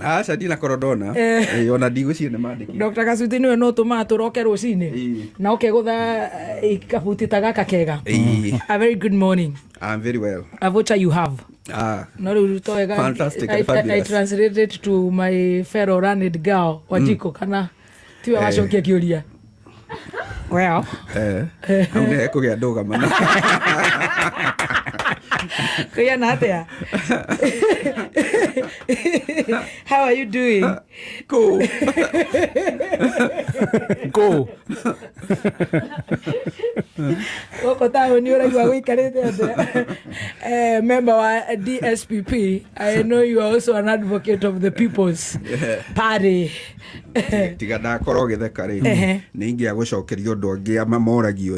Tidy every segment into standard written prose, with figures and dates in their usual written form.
Aca ndina korodona ona ndigũcione mandĩki. Dr. Kasuti niwe no tũma tũroke rũcinĩ na ũkegũtha kabuti ta gaka kega. A very good morning. I'm very well. Avocha you have. No, fantastic. I translated to my fellow learned girl Wajiko kana tiwe wacokia kĩũria. Well. Hau nĩ ekũgĩa ndũgama na. Natia. How are you doing? Cool. Go. Member wa DSPP. I know you are also an advocate of the People's Party. Tiga ndakorwo gĩtheka rĩ nĩ ingĩa gũcokeria ũndũ angĩ mamoragio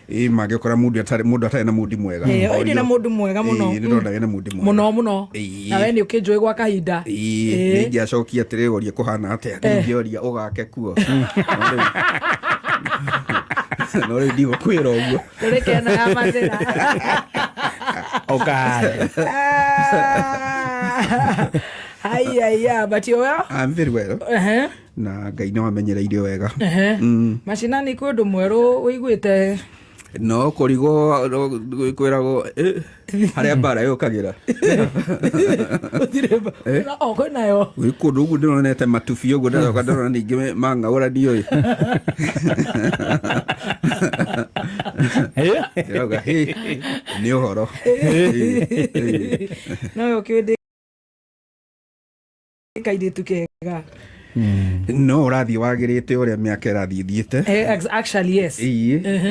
mangĩkora mũndũ atarĩ na mũndũ mwega. Ĩĩ na mũndũ mwega mũno. Nĩ ndona na mũndũ mwega. Mũno. Na we nĩ ũkĩnjũĩ gwa kahinda. Nĩ ingĩacokia atĩrĩ ũria kũhana atĩa ngĩoria ũgake kuo. No rĩu ndigũkwĩra ũguo. Tũrĩkena ya mathĩra. Okay. Hi, but you well? I'm very well. Na Ngai no amenyereire wega. Macinani kwĩ ũndũ mwerũ ũiguĩte? No kũrigwo kwĩragwo harĩa mbara yũkagĩra. Kwĩ nayo. Gwĩ kũndũ ũguo ndĩronete matubi ũguo ndaroka ndĩrona ningĩ mang'aũranio ĩ. Nĩ ũhoro. No ũkĩũndĩ kairĩtu kega. No ũrathiĩ wagĩrĩte ũrĩa mĩaka ĩrathiĩ thiĩte. Actually yes.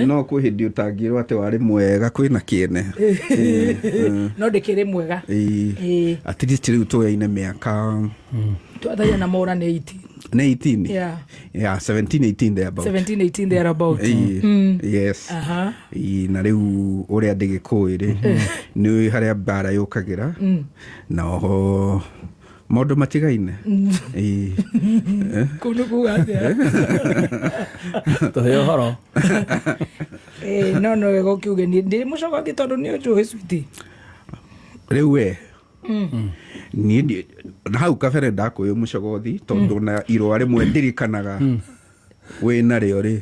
No kwĩ hĩndĩ ũtangĩrwo atĩ warĩ mwega kwĩna kĩene. No ndĩkĩrĩ mwega. At least rĩu tũyaine mĩaka twathaia na mora nĩ 18. Yeah, 17, 18 there about. 17, 18 there about. Yes. Na rĩu ũrĩa ndĩgĩkũĩ rĩ nĩ harĩa mbara yũkagĩra na oho maũndũ matigaine. Kũndũ kuga atĩa? Tũhe ũhoro. No wega ũkiuge ndĩ mũcogothi tondũ nĩ ũnjũĩ switi. Rĩu we niĩ na hau kabere ndakwĩyũ mũcogothi tondũ na irũa rĩmwe ndirikanaga wĩna rĩo rĩ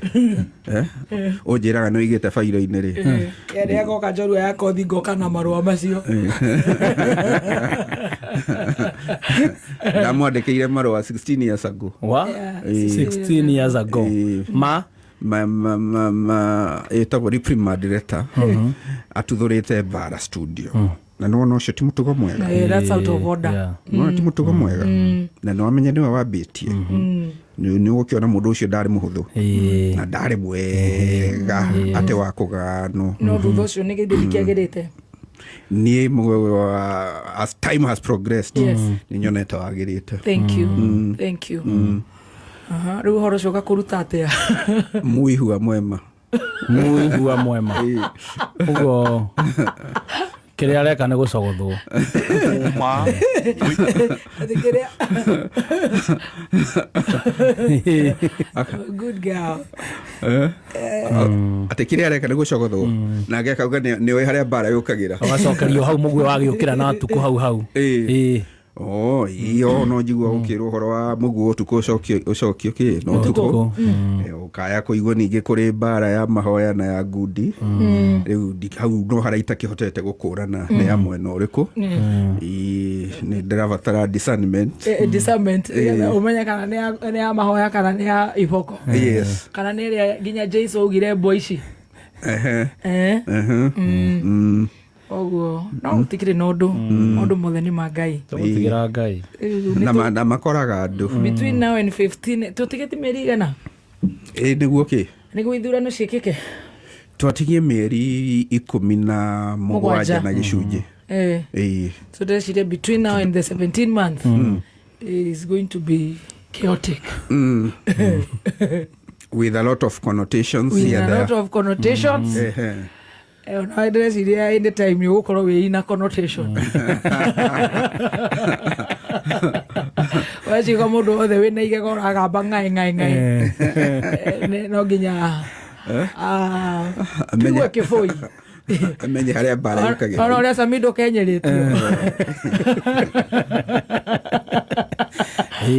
ũnjĩraga nĩ ũigĩte bairo-inĩ rĩ. Rĩrĩa goka njorua ya kothi ngoka na marũa macio. Ndamwandĩkĩire marũa 16 years ago. 16 years ago. Ĩtagwo reprimand letter atuthũrĩte Mbara studio. Na nĩwona ũcio ti mũtugo mwega. That's out of order. Nĩwona ti mũtugo mwega. Na nĩwamenya nĩwe wambĩtie. Nĩ ũgũkĩona mũndũ ũcio ndarĩ mũhũthũ na ndarĩ mwega atĩ wa kũganwo. No thutha ũcio nĩ gĩthimi kĩagĩrĩte. Niĩ as time has progressed nĩ nyonete wagĩrĩte. Thank you. Rĩu ũhoro ũcio ũgakũruta atĩa? Mũihua mwema. Mũihua mwema. Ũguo kĩrĩa areka nĩ gũcogothwo. Good girl. Atĩ kĩrĩa areka nĩ gũcogothwo nake akauga nĩoĩ harĩa mbara yũkagĩra. Ũgacokerio hau mũguĩ wagĩũkĩra na tukũ hau. Iyo no njigua gũkĩrwo ũhoro wa mũguo ũtukũ ũcokio kĩ no ũtukũ ũkaya kũigua ningĩ kũrĩ mbara ya mahoya na ya ngundi. Rĩu hau no haraita kĩhotete gũkũrana nĩ ya mwena ũrĩkũ. Nĩ ndĩrabatara discernment ũmenya kana nĩ ya mahoya kana nĩ ya iboko kana nĩ ĩrĩa nginya Jesu augire mbo ici. Oguo no tikire nodũ mothe nĩ ma Ngai. Tũgũtigĩra Ngai. Na makoraga andũ. Between now and 15 tũtigĩte mĩeri igana. Nĩguo kĩ? Nĩguo ithurano ciĩkĩke. Twatigie mĩeri 17 na gĩcunjĩ. So ndĩreciria between now and the 17 months is going to be chaotic. With a lot of connotations. Na ndĩreciria any time nĩ ũgũkorwo wĩna connotation. Waciga mũndũ wothe wĩna igego ũragamba ng'aĩ. No nginya kiugo kĩbũi. amenye harĩa mbara yũkagĩra ona ũrĩa Samido kenyerĩtio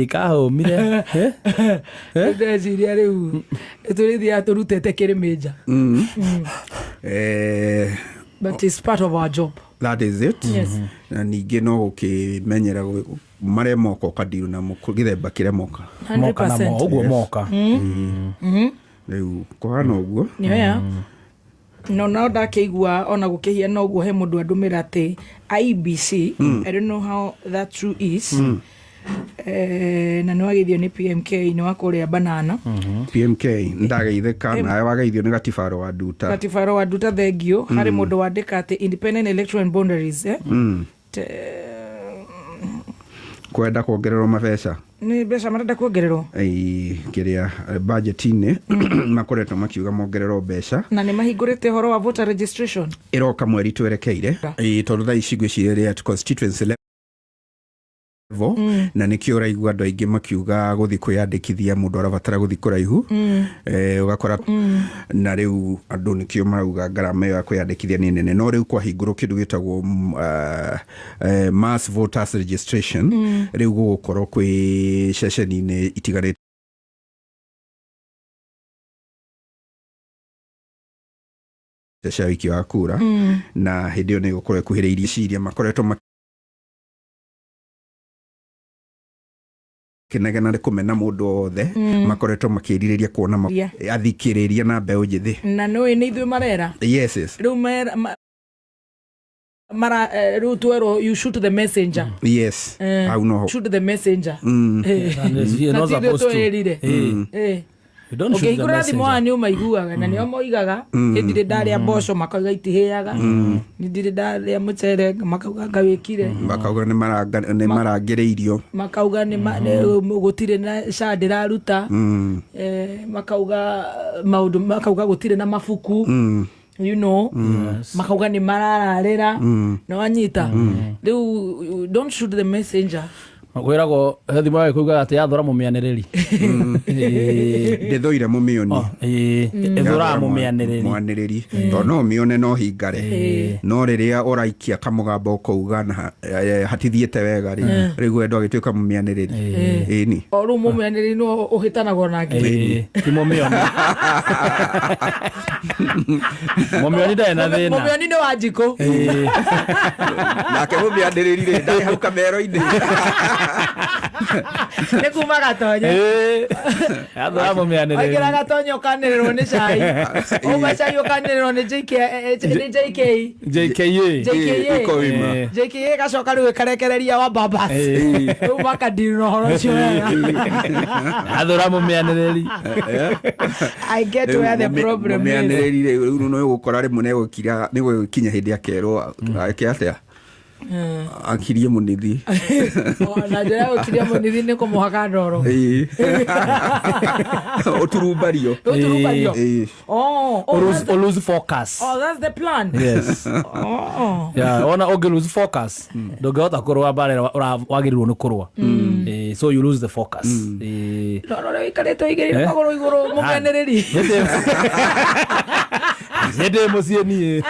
kahũmire ndeciria rĩu tũrĩthiaga tũrutĩte kĩrĩmĩnja but it's part of our job. That is it. Yes. Na ningĩ no ũkĩmenyera marĩa moka ũkadiru namo gĩthemba kĩrĩa moka 100%. ũguo moka rĩu kũhana ũguo nĩwea no ndakĩigua ona gũkĩhiana ũguo he mũndũ andũmĩra atĩ IEBC I don't know how that true is na nĩ wageithio nĩ PMK nĩ wa kũrĩa Banana PMK ndageithĩka nawe wageithio nĩ Gatibaro wa Nduta thengio harĩ mũndũ wandĩka atĩ independent electoral boundaries kwenda kuongererwo mabeca nĩ mbeca marenda kuongererwo kĩrĩa budget-inĩ makoretwo makiuga mongererwo mbeca na nĩ mahingũrĩte ũhoro wa voter registration ĩroka mweri twerekeire tondũ thaa ici ngwĩciria constituency level na nĩkĩo ũraigua andũ aingĩ makiuga gũthiĩ kwĩyandĩkithia mũndũ arabatara gũthiĩ kũraihu ũgakora na rĩu andũ nĩkĩo marauga ngarama ĩyo ya kwĩyandĩkithia nĩ nene no rĩu kwahingũrwo kĩndũ gĩtagwo mass voters registration rĩu gũgũkorwo kwĩ ceceni-inĩ itigarĩte cia wiki wa kura na hĩndĩ ĩyo nĩ gũkorwo ĩkuhĩrĩirie ciria makoretwo kenagana kumena mũndũ wothe makoretwo makĩrirĩria kuona athikĩrĩria na mbeũ njĩthĩ na nĩ ithuĩ marera yes rĩu rĩu twerwo you shoot the messenger yes au no shoot the messenger na tithĩ twĩrire ũkĩhingũra thimũ wa nĩ ũmaiguaga na nĩo moigaga ndirĩ ndarĩa mboco makauga itihĩaga ndirĩ ndarĩa mũcere makauga ngawĩkire makauga nĩ marangĩrĩirio makauga gũtirĩ na SHA ndĩraruta makauga maũndũ makauga gũtirĩ na mabuku you know makauga nĩ marararĩra na wanyita rĩu don't shoot the messenger gwĩragwo thimũ yake kuuga atĩ yathũra mũmĩanĩrĩri ndĩthũire mũmĩoni ĩthũraga mũmĩanĩrĩri tondũ no ũmĩone no hingare no rĩrĩa ũraikia kamũgamba ũkauga na hatithiĩte wega rĩu wendo agĩtuĩka mũmĩanĩrĩri ĩni o rĩu mũmĩanĩrĩri no ũhĩtanagwo nake ti mũmĩoni mũmĩoni ndarĩ na thĩna mũmĩoni nĩ wa njikũ nake mũmĩanĩrĩri rĩ ndarĩ hau kamero-inĩ nĩ kuma Gatonyo yathũra mũmĩanĩrĩri aingĩra Gatonyo ũkanĩrĩrwo nĩ cai uma cai ũkanĩrĩrwo nĩ JKA gacoka rĩu ĩkarekereria wa Babas rĩu makadiri na ũhoro ũcio wega yathũra mũmĩanĩrĩri I get where the problem is mũmĩanĩrĩri rĩu no ũgũkora rĩmwe nĩ gũkinya hĩndĩ akerwo ake atĩa akirie munithi na njĩra ya gũkiria munithi nĩ kũmũhaka ndoro ũturumbario lose focus that's the plan yes ona ũngĩ lose focus ndũngĩhota kũrũa mbara wagĩrĩirwo nĩ kũrũa so you lose the focus ndoro rĩu ikarĩtwo igĩrĩire magũrũ igũrũ mũmenĩrĩri ndĩ mũciĩ niĩ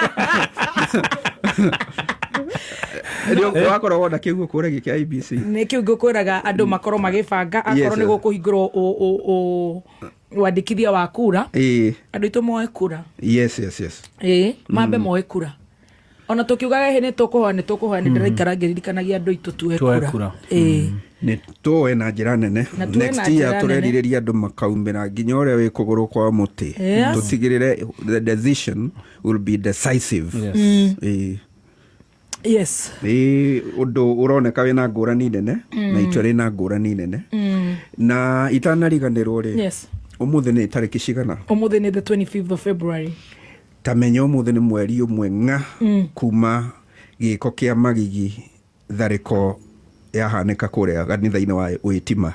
wakorwo wona kĩguo kũrĩa gĩkĩa IEBC nĩ kĩu ngũkwĩraga andũ makorwo magĩbanga akorwo nĩ gũkũhingũrwo wandĩkithia wa kura andũ aitũ moe kura yes mambe moe kura ona tũkiugaga nĩ tũkũhoya nĩ ndĩraikara ngĩririkanagia andũ aitũ tuwe kura nĩ tũwe na njĩra nene next year tũrerirĩria andũ makaumĩra nginya ũrĩa wĩ kũgũrũ kwa mũtĩ tũtigĩrĩre the decision will be decisive yes ũndũ ũroneka wĩna ngũrani nene na itua rĩna ngũrani nene na itanariganĩrwo rĩ ũmũthĩ nĩ tarĩki cigana ũmũthĩ nĩ the 25th of February tamenya ũmũthĩ nĩ mweri ũmwe ng'a kuma gĩko kĩa magigi tharĩko yahanĩka kũrĩa kanitha-inĩ wa Wĩtima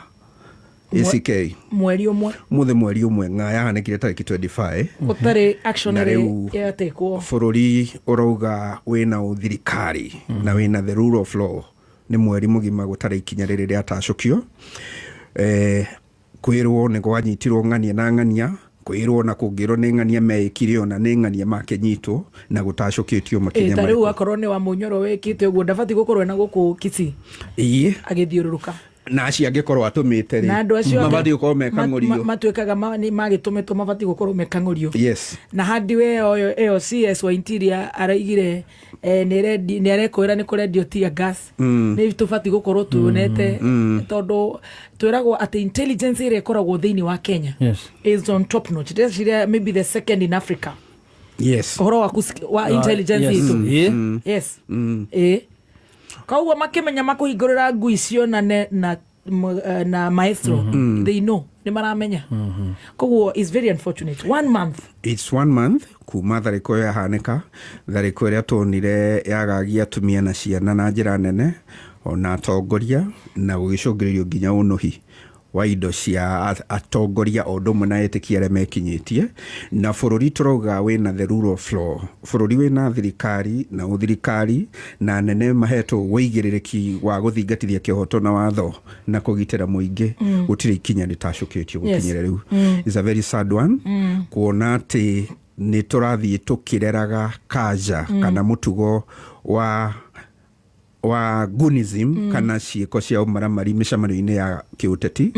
ACK mweri ũmwe ng'a yahanĩkire tarĩki 25 gũtarĩ action ĩrĩ yatekwo bũrũri ũrauga wĩna ũthirikari na wĩna the rule of law nĩ mweri mũgima gũtarĩ ikinya rĩrĩ rĩatacũkio kwĩrwo nĩ gwanyitirwo ng'ania na ng'ania kwirwo na kungirwo nĩ ng'ania mekire ona nĩ ng'ania makenyitwo na gũtacũkĩtio makinya marĩkũ. Tarĩu akorwo nĩ wa Mũnyoro wĩkĩte ũguo ndabati gũkorwo na gũkũ Kisii agĩthiũrũrũka na acio angĩkorwo atũmĩte rĩ mabatiĩ gũkorwo mekang'ũrio matuĩkaga magĩtũmĩtwo mabatiĩ gũkorwo mekang'ũrio. Na hardware ĩyo CS wa Interior araigire nĩ arekwĩra nĩ kũrendio tear gas. Nĩ tũbatiĩ gũkorwo tuonete tondũ twĩragwo atĩ intelligence ĩrĩa ĩkoragwo thĩinĩ wa Kenya is on top notch. Ndĩreciria maybe the second in Africa. Ũhoro wa intelligence itũ. Kauwa makimenya makuhingurira ngui icio na maestro they know ni maramenya. Koguo is very unfortunate. 1 month. It's 1 month kuma tharĩko ya hanĩka, tharĩko ĩrĩa tuonire yagagia atumia na ciana na njĩra nene ona atongoria na gũgĩcũngĩrĩrio nginya ũnuhi wa indo cia atongoria o ũndũ ũmwe na etĩkia arĩa mekinyĩtie. Na bũrũri tũrauga wĩna the rule of law, bũrũri wĩna thirikari na ũthirikari na nene mahetwo wĩigĩrĩrĩki wa gũthingatithia kĩhoto na watho na kũgitĩra mũingĩ. Gũtirĩ ikinya rĩtacũkĩtio gũkinyĩra rĩu. It's a very sad one kuona atĩ nĩ tũrathiĩ tũkĩreraga kanja kana mũtugo wa gunism kana ciĩko cia ũmaramari mĩcamanio-inĩ ya kĩũteti.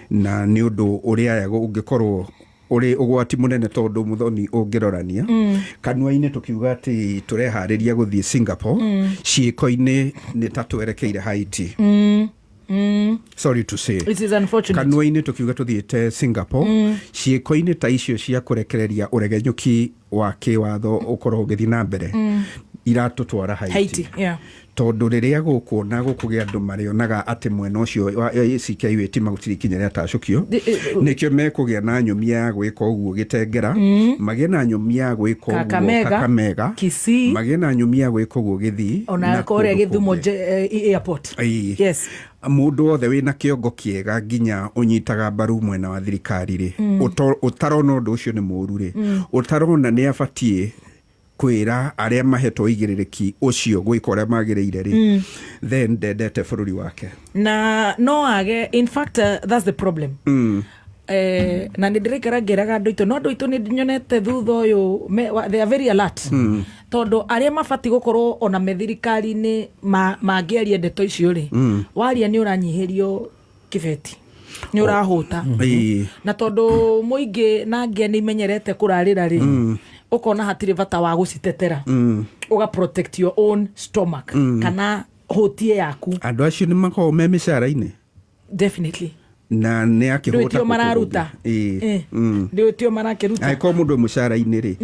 Na nĩ ũndũ ũrĩa ũngĩkorwo ũrĩ ũgwati mũnene tondũ mũthoni ũngĩrorania kanua-inĩ tũkiuga atĩ tũreharĩria gũthiĩ Singapore, ciĩko-inĩ nĩ ta twerekeire Haiti. Sorry to say. It is unfortunate. Kanua-inĩ tũkiuga tũthiĩte Singapore, ciĩko-inĩ ta icio cia kũrekereria ũregenyũki wa kĩwatho ũkorwo ũgĩthiĩ na mbere iratũtwara Haiti. Tondũ rĩrĩa gũkuona gũkũgĩa andũ marĩonaga atĩ mwena ũcio wa CKUT magũtirĩ ikinya rĩa tacũkio, nĩkĩo mekũgĩa na nyũmia ya gwĩka ũguo Gĩtengera, magĩe na nyũmia ya gwĩka ũguo Kakamega, Kisii, magĩe na nyũmia ya gwĩka ũguo Gĩthii ona kũrĩa Gĩthumo airport. Mũndũ wothe wĩna kĩongo kĩega nginya ũnyitaga mbaru mwena wa thirikari rĩ, ũtarona ũndũ ũcio nĩ mũũru rĩ, ũtarona nĩ abatiĩ kwĩra arĩa mahetwo igĩrĩrĩki ũcio gwĩka ũrĩa magĩrĩire rĩ, then ndendete bũrũri wake. Na no age, in fact that's the problem. Na nĩ ndĩraikara ngeraga andũ itũ, no andũ itũ nĩ nyonete thutha ũyũ they are very alert. Tondũ arĩa mabatiĩ gũkorwo ona methirikari-inĩ mangĩaria ndeto icio rĩ, waria nĩ ũranyihĩrio kĩbeti, nĩ ũrahũta. Na tondũ mũingĩ na ngĩa nĩ imenyerete kũrarĩra rĩ, ukona hatirĩ bata wa gũcitetera, uga protect your own stomach kana hotie yaku. Andũ acio nĩ makoragwo me mĩcara-inĩ definitely na nĩ akĩhũta ndĩtio mararuta ndĩtio marakĩruta. Angĩkorwo mũndũ mũcara-inĩ rĩ,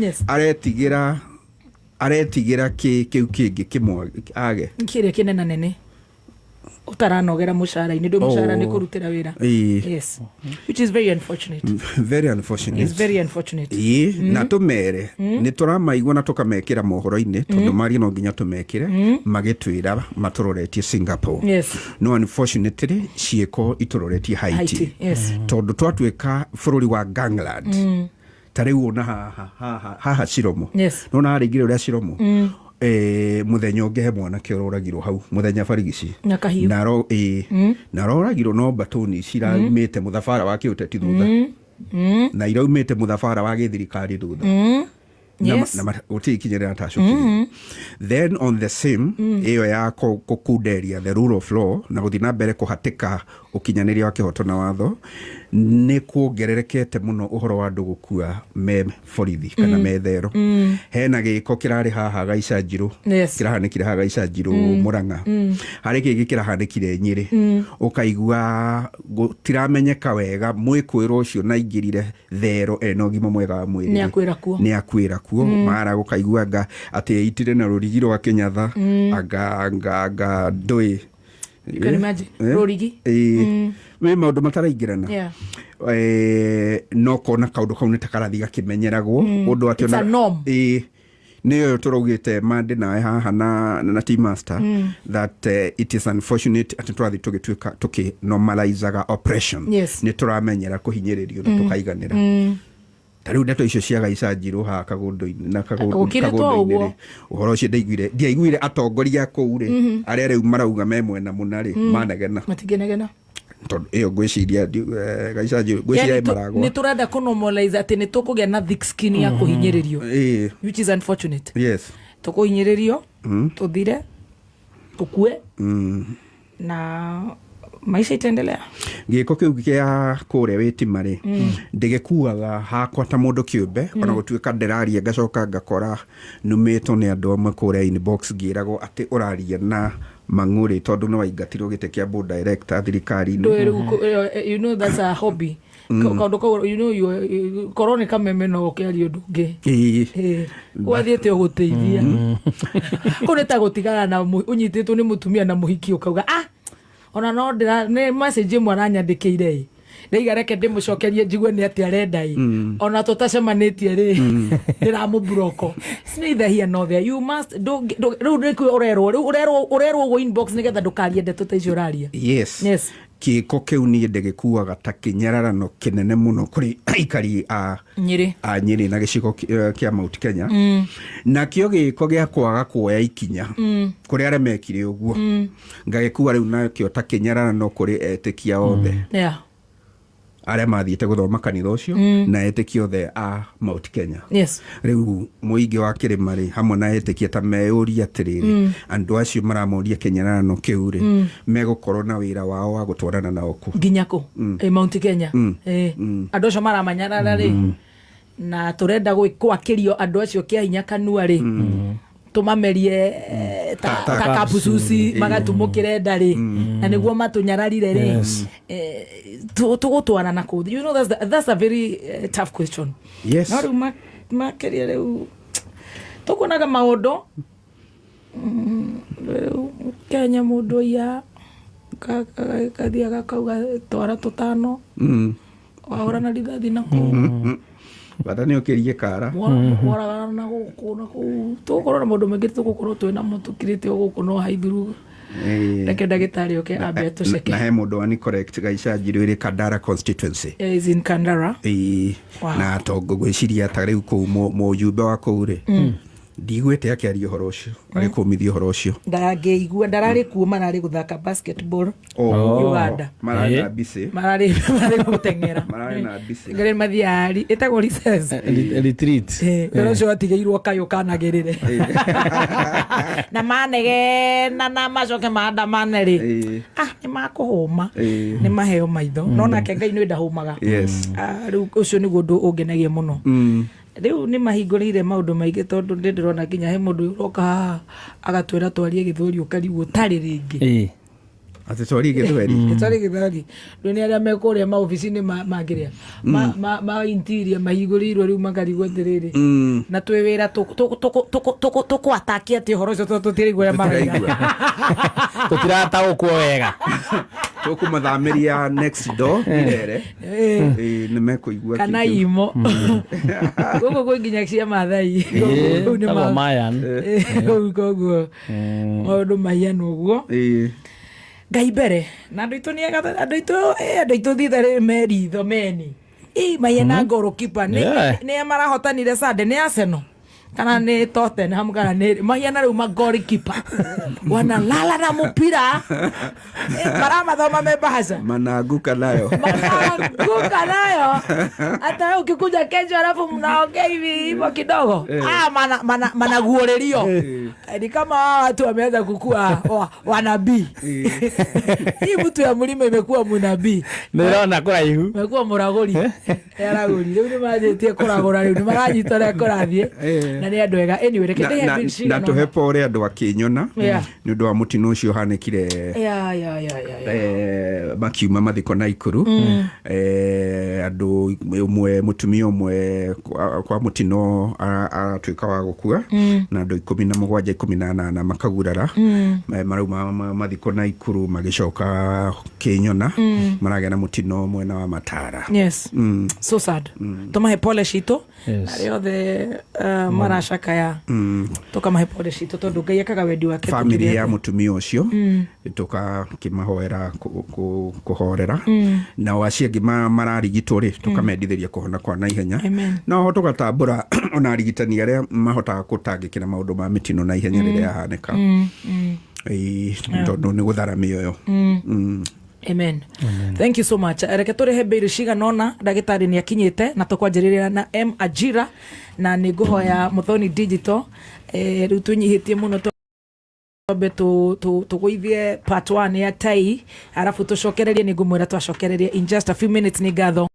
aretigĩra kĩu kĩngĩ kĩmwe age kĩrĩa kĩnena nene utaranogera mũcara-inĩ ndĩ mũcara nĩ kũrutĩra wĩra. Yes, which is very unfortunate. Very unfortunate. It's very unfortunate. Na tũmere nĩ tũramaigua na tũkamekĩra mohoro-inĩ tondũ mari no nginya tũmekĩre magĩtwĩra matũroretie Singapore. No unfortunately ciĩko itũroretie Haiti. Tondũ twatuĩka bũrũri wa gangland tarĩu ona haha Ciromo nona harĩingire ũrĩa Ciromo muthenya ũngĩ he mwanake ũroragirwo hau muthenya barigici na roragirwo no mbatoni ciraumĩte mũthabara wa kĩũteti thutha na iraumĩte mũthabara wa gĩthirikari thutha na gũtirĩ ikinya rĩa tacũkĩrio. Then on the same ĩyo ya gũkunderia the rule of law na gũthiĩ na mbere kũhatĩka ũkinyanĩria wa kĩhoto na watho nĩ kuongererekete mũno ũhoro wa andũ gũkua me borithi kana me thero. Hena gĩko kĩrarĩ haha Gaicanjirũ, kĩrahanĩkire haha Gaicanjirũ Mũrang'a, harĩ kĩngĩ kĩrahanĩkire Nyĩrĩ, ũkaigua gũtiramenyeka wega mwĩkũĩrwo ũcio na ingĩrire thero ena ũgima mwega wa mwĩrĩ nĩ akwĩra kuo mara gũkaiguanga atĩ eitire na rũrigi rwa Kĩnyatha anga ndũĩ rũrigi me maũndũ mataraingĩrana. No kona kaũndũ kau nĩ takarathi gakĩmenyeragwo ũndũ atĩ nĩyo tũraugĩte mande nawe haha na team master that it is unfortunate atĩ tũrathi tũgĩtuĩka tũkĩnormalizaga oppression. Nĩ tũramenyera kũhinyĩrĩrio na tũkaiganĩra. Tarĩu ndeto icio cia Gaicanjirũ haha Kagũndũ-inĩ na Kagũndũ-inĩ ũhoro ũcio ndiaiguire atongoria kũu rĩ arĩa rĩu marauga me mwena mũna rĩ manegena. Matingenegena. ĩyo ngwĩciria Gaicanjũ ngwĩciria maragwa nĩ tũrenda kũnormalize atĩ nĩ tũkũgĩa na thick skin ya kũhinyĩrĩrio, which is unfortunate. Yes, tũkũhinyĩrĩrio tũthire tũkue na maisha itaendelea. Gĩko kĩu gĩa kũrĩa Wĩtima-rĩ ndĩgĩkuaga hakwa ta mũndũ kĩũmbe, ona gũtuĩka ndĩraria ngacoka ngakora numĩtwo nĩ andũ amwe kũrĩa inbox ngĩragwo atĩ ũraria na Mang'ũrĩ tondũ nĩ waingatirwo gĩtĩ kĩa board director thirikari-inĩ. You know that's a hobby. Kaundu kau korwo nĩ kameme no ũkĩaria ũndũ ũngĩ wathiĩte ũgũteithia kũu nĩ ta gũtigana na ũnyitĩtwo nĩ mũtumia na mũhiki ũkauga ona no nĩ message ĩmwe aranyandĩkĩire ndaiga reke ndĩmũcokerie njigue nĩ atĩ arenda ona tũtacemanĩtie rĩ ndĩramũburoko. It's neither here nor there. You must rĩu nĩkuo ũrerwo ũgũ inbox nĩgetha ndũkarie ndeto ta icio ũraria. Yes. Gĩko kĩu niĩ ndĩgĩkuaga ta kĩnyararano kĩnene mũno kũrĩ aikari a Nyĩrĩ na gĩcigo kĩa Mount Kenya, nakĩo gĩko gĩa kwaga kuoya ikinya kũrĩ arĩa mekire ũguo ngagĩkua rĩu nakĩo ta kĩnyararano kũrĩ etĩkia othe arĩa mathiĩte gũthoma kanitha ũcio na etĩkia othe a Mount Kenya. Rĩu mũingĩ wa kĩrĩma-rĩ hamwe na etĩkia ta meyũria atĩrĩrĩ andũ acio maramoria kĩnyararano kĩu-rĩ megũkorwo na wĩra wao wa gũtwarana nao kũ nginya kũ Mount Kenya. Andũ acio maramanyarara-rĩ na tũrenda gwakĩrio andũ acio kĩa hinya kanua-rĩ tumamerie ta kapususi magatumũkĩre ndarĩ na nĩguo matũnyararire-rĩ tũgũtwarana kũ. You know that's a very tough question. Yes. No rĩu makĩria rĩu tũkuonaga maũndũ Kenya mũndũ ya kathiaga kauga twara tũtano wahũrana rithathi na kũ bata nĩ ũkĩrie kara waragana na gũkũ na kũu tũgũkorwo na maũndũ maingĩ tũgũkorwo twĩna mũtũkĩrĩte gũkũ no haithuru reke ndagĩtarĩ oke ambe tũceke. Na he mũndũ wa ni correct Gaicanjũ ĩrĩ Kandara constituency is in Kandara na ngwĩciria ta rĩu kũu mũjumbe wa kũu-rĩ ndigwĩte akĩaria ũhoro ũcio agĩkũmithia ũhoro ũcio ndangĩigua ndararĩ kuo mararĩ gũthaka basketball Uganda mararĩ na bisi mararĩ gũteng'era ngare mathiari ĩtagwo recess retreat ũcio atigĩirwo kayũ kanagĩrĩre na manegena na macoke maandamane-rĩ nĩ makũhũma nĩ maheo maitho no nake Ngai nĩ ndahũmaga. Rĩu ũcio nĩguo ũndũ ũngenagia mũno. Rĩu nĩ mahingũrĩire maũndũ maingĩ tondũ ndĩrona nginya he mũndũ ũroka haha agatwĩra twarie gĩthweri ũkarigwo tarĩ rĩngĩ atĩ twarie gĩthweri rĩu nĩ arĩa mekũrĩa maobici-inĩ mangĩrĩa ma interior mahingũrĩirwo rĩu makarigwo atĩrĩrĩ na twĩ wĩra tũkũatakia atĩ ũhoro ũcio tũtirĩigua ũrĩa maraiga tũtirataũkwo wega tũkũmathamĩria next door irere nĩ mekũigua kana imo gũkũ kwĩ nginya cia Maathai koguo maũndũ mahiana ũguo Ngai mbere na andũ aitũ thitharĩ meritho meni mahiana goalkeeper nĩ marahotanire Sunday nĩ Arsenal kana nĩ Tottenham kana nĩ mahiana rĩu magolikipa wanalala na mpira maramathoma mebahasha mananguka nayo hata ukikuja kesho alafu mnaongea hivi hivyo kidogo managuorerio ni kama watu wameanza kukua wanabii. Hii mtu ya mlima imekuwa mnabii nĩrona kũraihu imekuwa mũragũri yaragũri rĩu nĩ manjĩtie kũragũra rĩu nĩ maranyitana kũrathiĩ na nĩ andũ ega. Anyway reke na tũhe pore andũ akĩnyona nĩ ũndũ wa mũtino ũcio ũhanĩkire makiuma mathiko Naikuru andũ ũmwe mũtumia ũmwe kwa mũtino aratuĩka wa gũkua na andũ 17 18 makagurara marauma mathiko Naikuru magĩcoka Kĩnyona maragĩa na mũtino mwena wa Matara. So sad. Tũmahe pole citũ arĩa othe maracakaya tũkamahe pole citũ tondũ Ngai ekaga wendi wake family ya mũtumia ũcio tũkakĩmahoera kũhorera na acio angĩ mararigitwo-rĩ tũkamendithĩria kũhona kwa naihenya no tũgatambũra ona arigitani arĩa mahotaga gũtangĩkĩra maũndũ ma mĩtino na ihenya rĩrĩa yahanĩka tondũ nĩ gũthara mĩoyo. Amen. Thank you so much. Reke tũrĩhe mbĩrĩ ciganona, ndagĩtarĩ nĩ akinyĩte na tũkwanjĩrĩria na M Ajira na nĩ ngũhoya Muthoni Digital rĩu tũnyihĩtie mũno tũmbe tũgũithie part 1 ya tai arabu tũcokererie nĩ ngũmwĩra twacokererie in just a few minutes nĩ ngatho